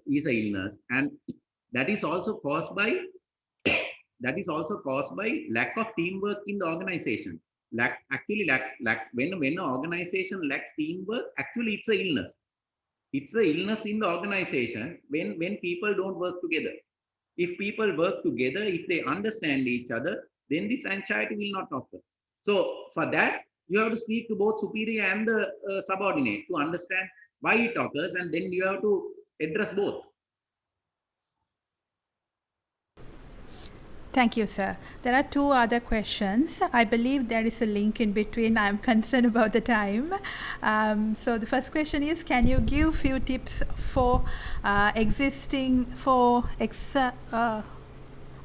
is an illness, and that is also caused by lack of teamwork in the organization. When an organization lacks teamwork, actually it's an illness. It's an illness in the organization when people don't work together. If people work together, if they understand each other, then this anxiety will not occur. So for that, you have to speak to both superior and the subordinate to understand why it occurs, and then you have to address both. Thank you, sir. There are two other questions. I believe there is a link in between. I'm concerned about the time. So the first question is, can you give few tips for I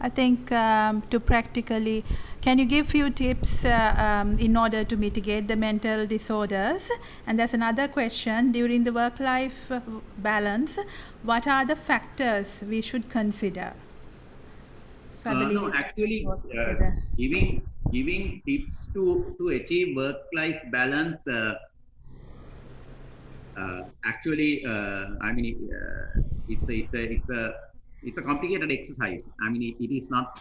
think to practically, can you give few tips in order to mitigate the mental disorders? And there's another question, during the work-life balance, what are the factors we should consider? So I believe No, actually, both together. giving tips to achieve work-life balance. Actually, I mean, it's a complicated exercise. I mean, it is not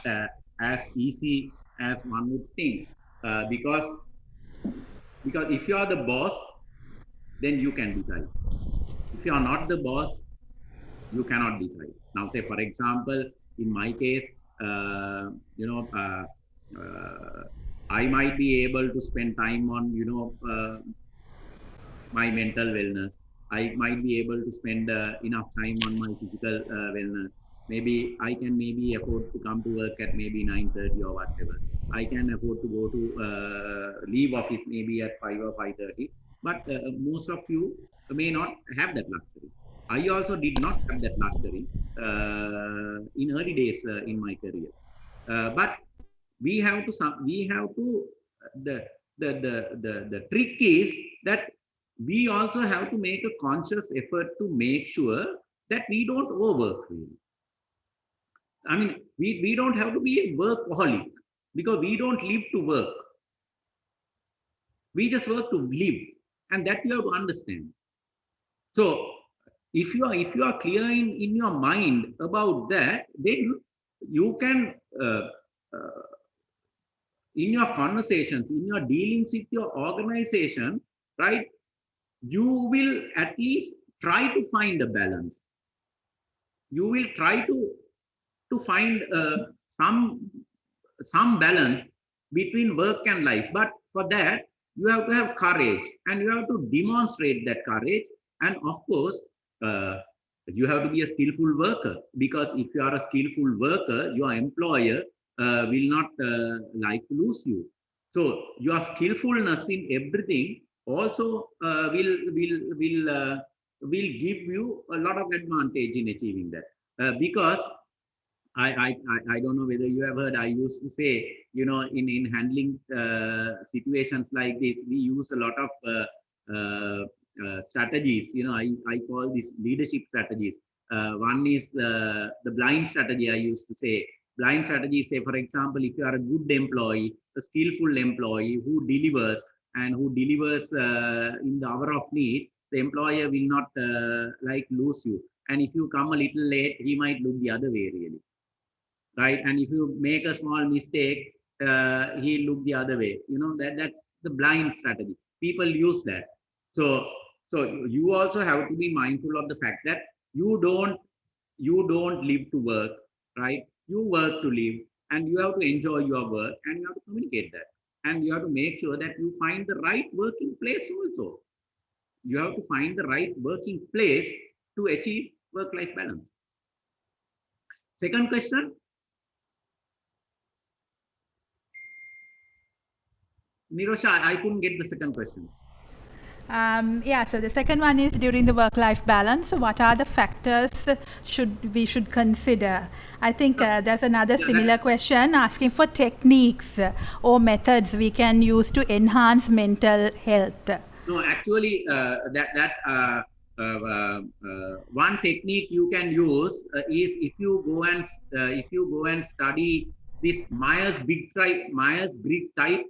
as easy as one would think, because if you are the boss, then you can decide. If you are not the boss, you cannot decide. Now, say for example, in my case, uh, you know, uh, uh, I might be able to spend time on my mental wellness. I might be able to spend enough time on my physical wellness. Maybe I can maybe afford to come to work at maybe 9:30 or whatever. I can afford to go to leave office maybe at 5 or 5:30. But most of you may not have that luxury. I also did not have that luxury in early days in my career. But we have to the the trick is that we also have to make a conscious effort to make sure that we don't overwork really. I mean, we don't have to be a workaholic because we don't live to work. We just work to live, and that you have to understand. So if you are clear in your mind about that, then you can uh, in your conversations, in your dealings with your organization, right, you will at least try to find a balance. You will try to find some balance between work and life. But for that, you have to have courage, and you have to demonstrate that courage. And of course, uh, you have to be a skillful worker, because if you are a skillful worker, your employer will not like to lose you. So your skillfulness in everything also will give you a lot of advantage in achieving that. Because I don't know whether you have heard, I used to say, in handling situations like this, we use a lot of strategies. I call these leadership strategies. One is the blind strategy, I used to say. Blind strategy, say, for example, if you are a good employee, a skillful employee who delivers in the hour of need, the employer will not like lose you. And if you come a little late, he might look the other way, really, right? And if you make a small mistake, he look the other way. That's the blind strategy. People use that. So you also have to be mindful of the fact that you don't live to work, right? You work to live, and you have to enjoy your work, and you have to communicate that, and you have to make sure that you find the right working place also. You have to find the right working place to achieve work-life balance. Second question. Nirosha, I couldn't get the second question. Yeah, so the second one is, during the work-life balance, what are the factors we should consider? I think there's another similar question asking for techniques or methods we can use to enhance mental health. No, actually, one technique you can use is if you go and study this Myers-Briggs type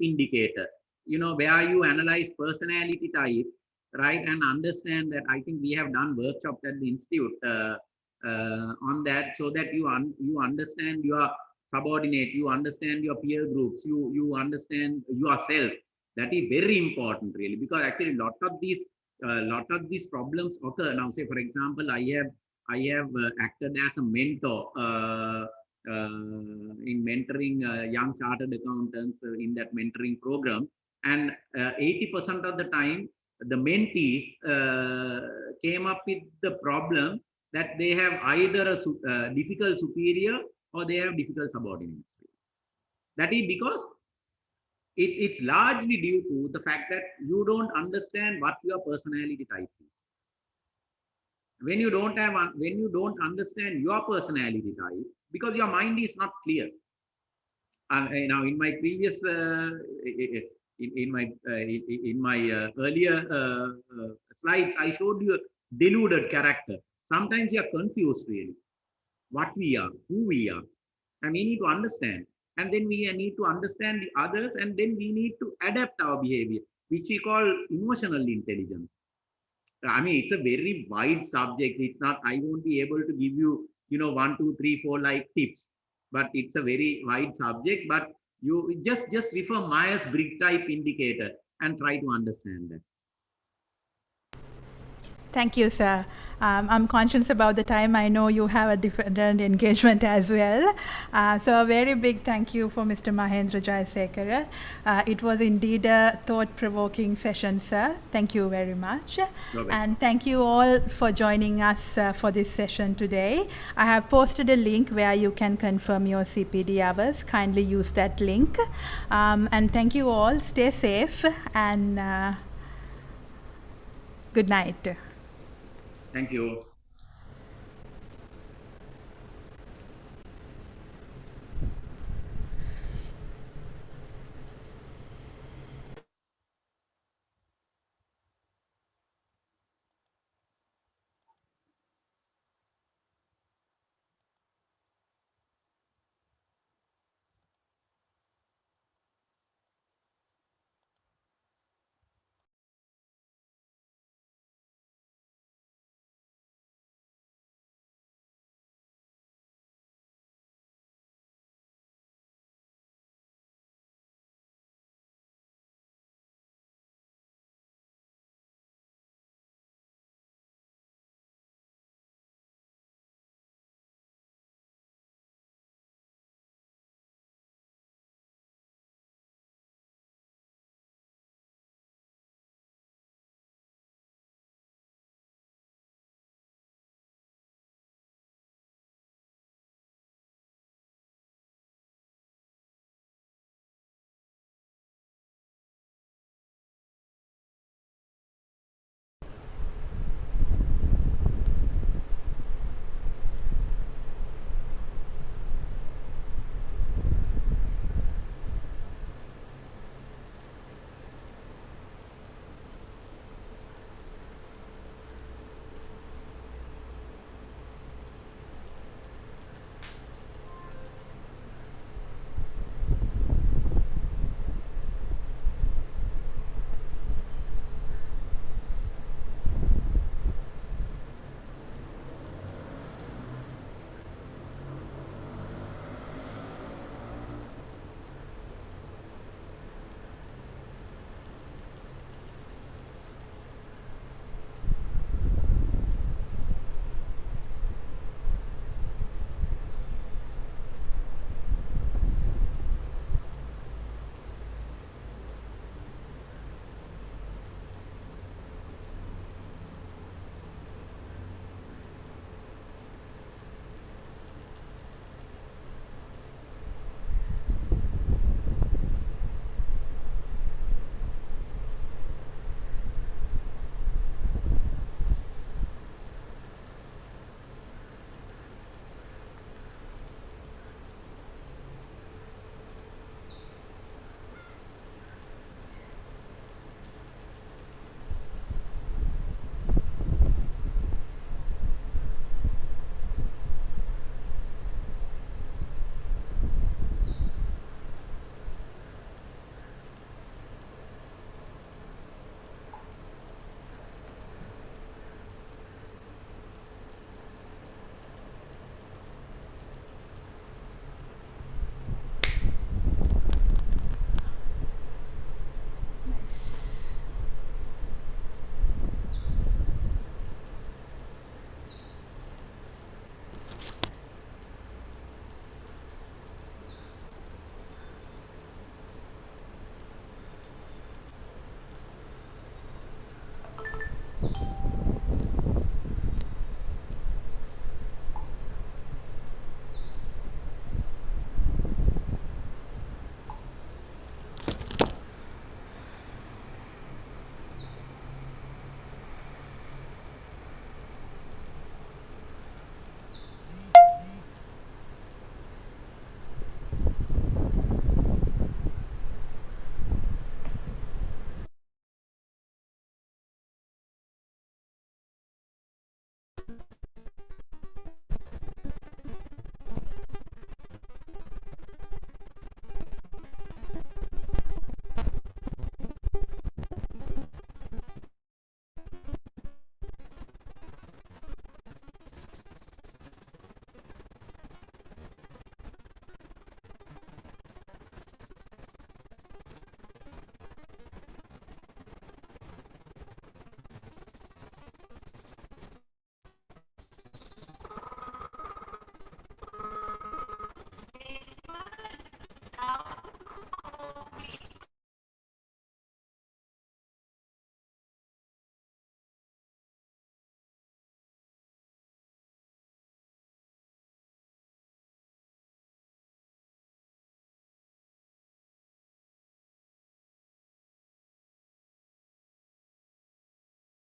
indicator, where you analyze personality types, right, and understand that. I think we have done workshops at the institute on that, so that you understand your subordinate, you understand your peer groups, you understand yourself. That is very important, really, because actually lot of these problems occur. Now, say for example, I have acted as a mentor in mentoring young chartered accountants in that mentoring program, and 80% of the time the mentees came up with the problem that they have either a difficult superior or they have difficult subordinates. That is because it's largely due to the fact that you don't understand what your personality type is. When you don't understand your personality type, because your mind is not clear. And now in my previous in my earlier slides, I showed you a deluded character. Sometimes you are confused really what we are, who we are, and we need to understand. And then we need to understand the others, and then we need to adapt our behavior, which we call emotional intelligence. I mean, it's a very wide subject. It's not, I won't be able to give you, 1, 2, 3, 4 like tips, but it's a very wide subject. But you just refer Myers-Briggs type indicator and try to understand that. Thank you, sir. I'm conscious about the time. I know you have a different engagement as well. So a very big thank you for Mr. Mahendra Jayasekara. It was indeed a thought-provoking session, sir. Thank you very much. And thank you all for joining us for this session today. I have posted a link where you can confirm your CPD hours. Kindly use that link. And thank you all. Stay safe and good night. Thank you.